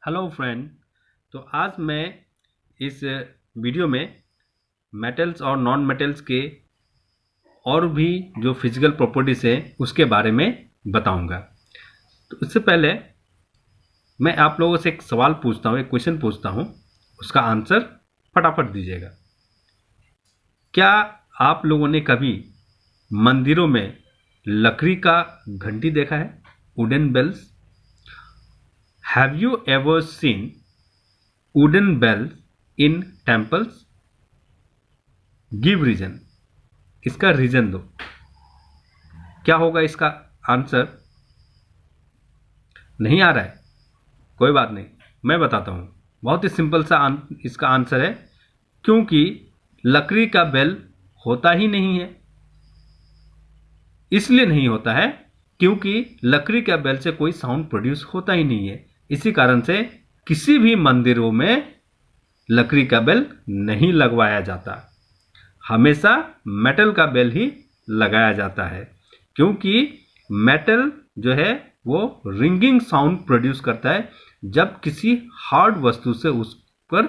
Hello friend. तो आज मैं इस वीडियो में मेटल्स और नॉन मेटल्स के और भी जो फिजिकल प्रॉपर्टीज है उसके बारे में बताऊंगा। तो इससे पहले मैं आप लोगों से एक सवाल पूछता हूँ, एक क्वेश्चन पूछता हूँ, उसका आंसर फटाफट दीजिएगा। क्या आप लोगों ने कभी मंदिरों में लकड़ी का घंटी देखा है, wooden bells? Have you ever seen wooden bells in temples? Give reason. इसका रीजन दो। क्या होगा इसका आंसर? नहीं आ रहा है? कोई बात नहीं, मैं बताता हूं। बहुत ही सिंपल सा इसका आंसर है, क्योंकि लकड़ी का बेल होता ही नहीं है। इसलिए नहीं होता है क्योंकि लकड़ी का बेल से कोई साउंड प्रोड्यूस होता ही नहीं है। इसी कारण से किसी भी मंदिरों में लकड़ी का बेल नहीं लगवाया जाता, हमेशा मेटल का बेल ही लगाया जाता है, क्योंकि मेटल जो है वो रिंगिंग साउंड प्रोड्यूस करता है जब किसी हार्ड वस्तु से उस पर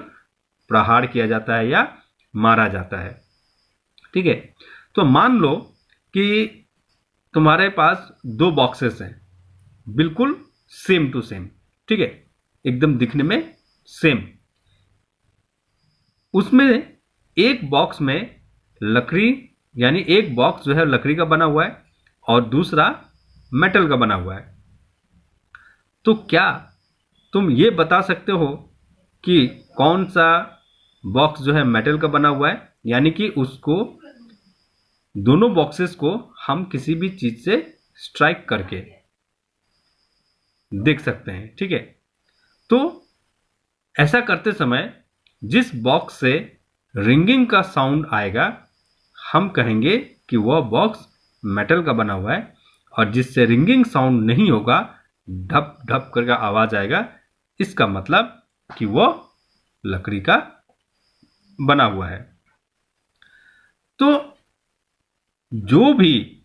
प्रहार किया जाता है या मारा जाता है। ठीक है, तो मान लो कि तुम्हारे पास दो बॉक्सेस हैं, बिल्कुल सेम टू सेम। ठीक है, एकदम दिखने में सेम। उसमें एक बॉक्स में लकड़ी, यानी एक बॉक्स जो है लकड़ी का बना हुआ है और दूसरा मेटल का बना हुआ है। तो क्या तुम ये बता सकते हो कि कौन सा बॉक्स जो है मेटल का बना हुआ है? यानी कि उसको, दोनों बॉक्सेस को हम किसी भी चीज से स्ट्राइक करके देख सकते हैं। ठीक है, तो ऐसा करते समय जिस बॉक्स से रिंगिंग का साउंड आएगा हम कहेंगे कि वह बॉक्स मेटल का बना हुआ है, और जिससे रिंगिंग साउंड नहीं होगा, ढप ढप करके आवाज आएगा, इसका मतलब कि वह लकड़ी का बना हुआ है। तो जो भी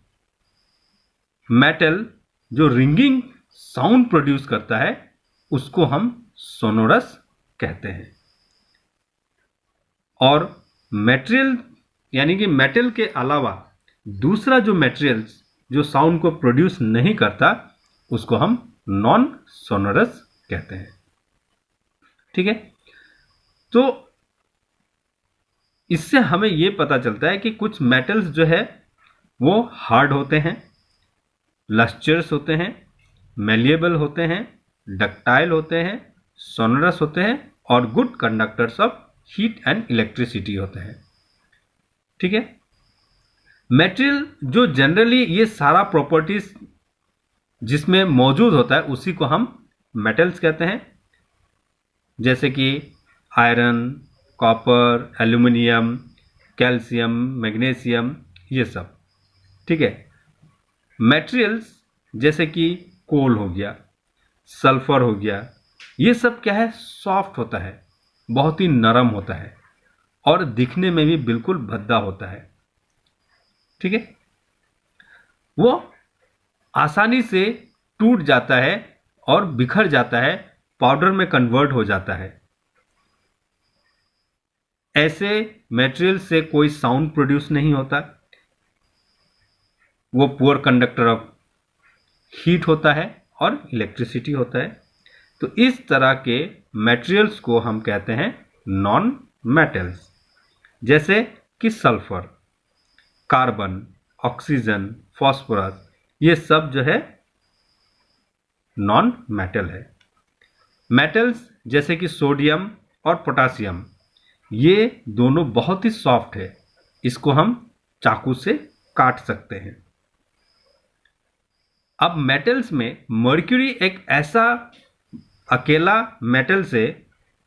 मेटल जो रिंगिंग साउंड प्रोड्यूस करता है उसको हम सोनोरस कहते हैं। और मटेरियल, यानी कि मेटल के अलावा दूसरा जो मटेरियल्स जो साउंड को प्रोड्यूस नहीं करता उसको हम नॉन सोनोरस कहते हैं। ठीक है, तो इससे हमें यह पता चलता है कि कुछ मेटल्स जो है वो हार्ड होते हैं, लस्चरस होते हैं, मेलिएबल होते हैं, डक्टाइल होते हैं, सोनोरस होते हैं और good conductors of heat and electricity होते हैं। ठीक है, मटेरियल जो जनरली ये सारा प्रॉपर्टीज जिसमें मौजूद होता है उसी को हम मेटल्स कहते हैं, जैसे कि iron, copper, aluminium, calcium, magnesium, ये सब। ठीक है, मटेरियल्स जैसे कि कोल हो गया, सल्फर हो गया, ये सब क्या है, सॉफ्ट होता है, बहुत ही नरम होता है और दिखने में भी बिल्कुल भद्दा होता है। ठीक है, वो आसानी से टूट जाता है और बिखर जाता है, पाउडर में कन्वर्ट हो जाता है। ऐसे मटेरियल से कोई साउंड प्रोड्यूस नहीं होता, वो पुअर कंडक्टर ऑफ हीट होता है और इलेक्ट्रिसिटी होता है। तो इस तरह के मटेरियल्स को हम कहते हैं नॉन मेटल्स, जैसे कि सल्फर, कार्बन, ऑक्सीजन, फास्फोरस, ये सब जो है नॉन मेटल है। मेटल्स जैसे कि सोडियम और पोटासियम, ये दोनों बहुत ही सॉफ्ट है, इसको हम चाकू से काट सकते हैं। अब मेटल्स में मर्क्यूरी एक ऐसा अकेला मेटल्स है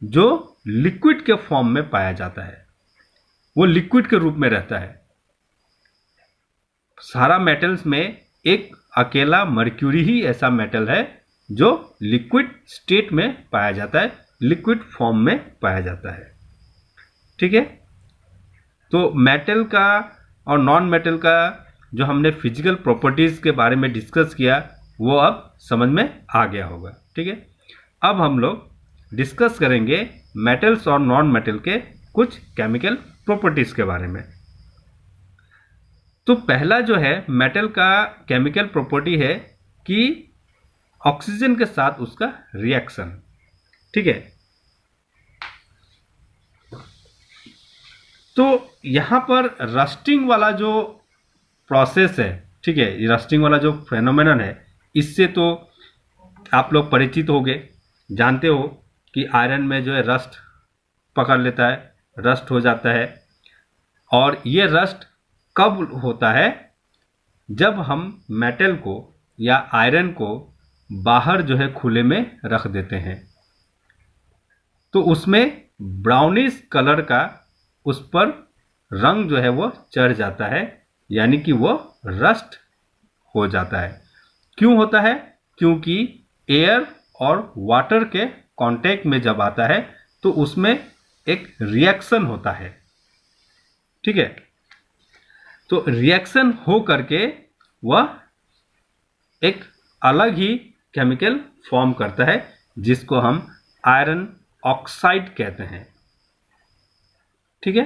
जो लिक्विड के फॉर्म में पाया जाता है, वो लिक्विड के रूप में रहता है। सारा मेटल्स में एक अकेला मर्क्यूरी ही ऐसा मेटल है जो लिक्विड स्टेट में पाया जाता है, लिक्विड फॉर्म में पाया जाता है। ठीक है, तो मेटल का और नॉन मेटल का जो हमने फिजिकल प्रॉपर्टीज के बारे में डिस्कस किया वो अब समझ में आ गया होगा। ठीक है, अब हम लोग डिस्कस करेंगे मेटल्स और नॉन मेटल के कुछ केमिकल प्रॉपर्टीज के बारे में। तो पहला जो है मेटल का केमिकल प्रॉपर्टी है कि ऑक्सीजन के साथ उसका रिएक्शन, ठीक है। तो यहां पर रस्टिंग वाला जो प्रोसेस है, ठीक है, ये रस्टिंग वाला जो फेनोमेनन है, इससे तो आप लोग परिचित होंगे, जानते हो कि आयरन में जो है रस्ट पकड़ लेता है, रस्ट हो जाता है। और ये रस्ट कब होता है? जब हम मेटल को या आयरन को बाहर जो है खुले में रख देते हैं, तो उसमें ब्राउनिश कलर का उस पर रंग जो है वो चढ़ जाता है, यानी कि वो रस्ट हो जाता है। क्यों होता है? क्योंकि एयर और वाटर के कांटेक्ट में जब आता है तो उसमें एक रिएक्शन होता है, ठीक है। तो रिएक्शन हो करके वह एक अलग ही केमिकल फॉर्म करता है, जिसको हम आयरन ऑक्साइड कहते हैं, ठीक है।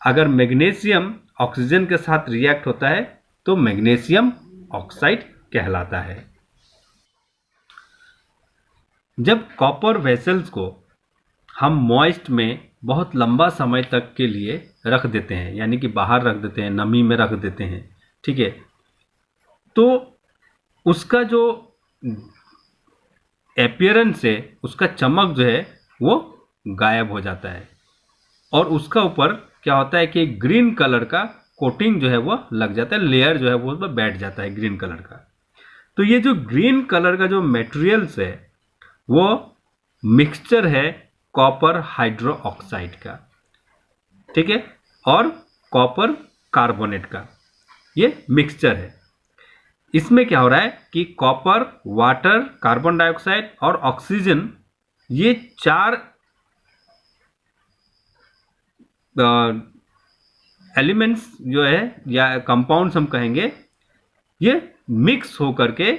अगर मैग्नीशियम ऑक्सीजन के साथ रिएक्ट होता है तो मैग्नीशियम ऑक्साइड कहलाता है। जब कॉपर वेसल्स को हम मॉइस्ट में बहुत लंबा समय तक के लिए रख देते हैं, यानी कि बाहर रख देते हैं, नमी में रख देते हैं, ठीक है, तो उसका जो अपीयरेंस है, उसका चमक जो है वो गायब हो जाता है और उसका ऊपर क्या होता है कि ग्रीन कलर का कोटिंग जो है वो लग जाता है, लेयर जो है वो उस पर बैठ जाता है ग्रीन कलर का। तो ये जो ग्रीन कलर का जो मटेरियल्स है वो मिक्सचर है कॉपर हाइड्रो ऑक्साइड का, ठीक है, और कॉपर कार्बोनेट का, ये मिक्सचर है। इसमें क्या हो रहा है कि कॉपर, वाटर, कार्बन डाइऑक्साइड और ऑक्सीजन, ये चार एलिमेंट्स जो है या कंपाउंड्स हम कहेंगे, ये मिक्स होकर के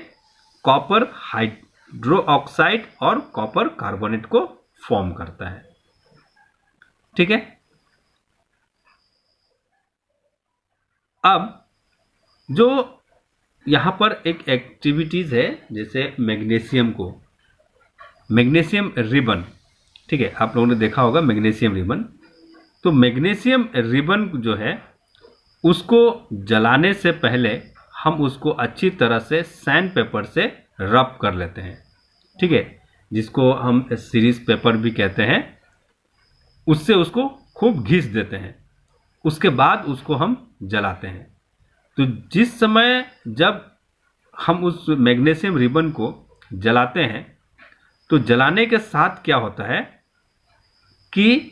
कॉपर हाइड्रो ऑक्साइड और कॉपर कार्बोनेट को फॉर्म करता है, ठीक है। अब जो यहां पर एक एक्टिविटीज है, जैसे मैग्नीशियम रिबन, ठीक है, आप लोगों ने देखा होगा मैग्नीशियम रिबन। तो मैग्नीशियम रिबन जो है उसको जलाने से पहले हम उसको अच्छी तरह से सैंड पेपर से रब कर लेते हैं, ठीक है, जिसको हम सीरीज पेपर भी कहते हैं। उससे उसको खूब घिस देते हैं, उसके बाद उसको हम जलाते हैं। तो जिस समय जब हम उस मैग्नीशियम रिबन को जलाते हैं तो जलाने के साथ क्या होता है कि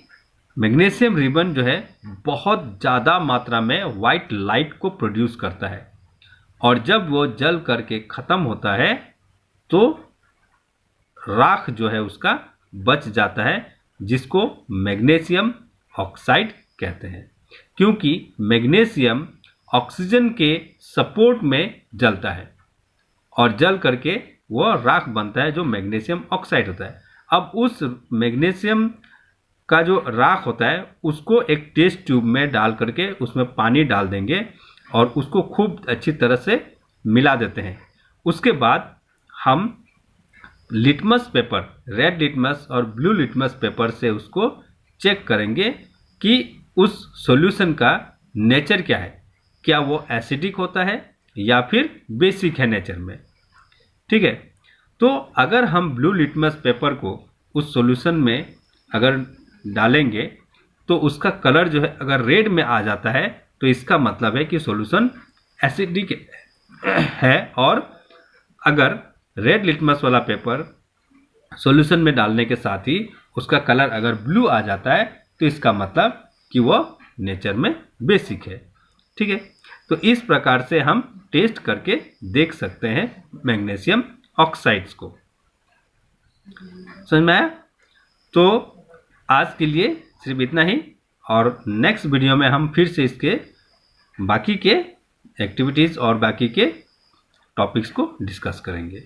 मैग्नीशियम रिबन जो है बहुत ज़्यादा मात्रा में वाइट लाइट को प्रोड्यूस करता है, और जब वो जल करके ख़त्म होता है तो राख जो है उसका बच जाता है, जिसको मैग्नीशियम ऑक्साइड कहते हैं। क्योंकि मैग्नीशियम ऑक्सीजन के सपोर्ट में जलता है और जल करके वो राख बनता है जो मैग्नीशियम ऑक्साइड होता है। अब उस मैग्नीशियम का जो राख होता है उसको एक टेस्ट ट्यूब में डाल करके उसमें पानी डाल देंगे और उसको खूब अच्छी तरह से मिला देते हैं। उसके बाद हम लिटमस पेपर, रेड लिटमस और ब्लू लिटमस पेपर से उसको चेक करेंगे कि उस सॉल्यूशन का नेचर क्या है, क्या वो एसिडिक होता है या फिर बेसिक है नेचर में, ठीक है। तो अगर हम ब्लू लिटमस पेपर को उस सॉल्यूशन में अगर डालेंगे तो उसका कलर जो है अगर रेड में आ जाता है तो इसका मतलब है कि सॉल्यूशन एसिडिक है, और अगर रेड लिटमस वाला पेपर सॉल्यूशन में डालने के साथ ही उसका कलर अगर ब्लू आ जाता है तो इसका मतलब कि वह नेचर में बेसिक है, ठीक है। तो इस प्रकार से हम टेस्ट करके देख सकते हैं मैग्नीशियम ऑक्साइड्स को। समझ में आया? तो आज के लिए सिर्फ इतना ही, और नेक्स्ट वीडियो में हम फिर से इसके बाकी के एक्टिविटीज़ और बाकी के टॉपिक्स को डिस्कस करेंगे।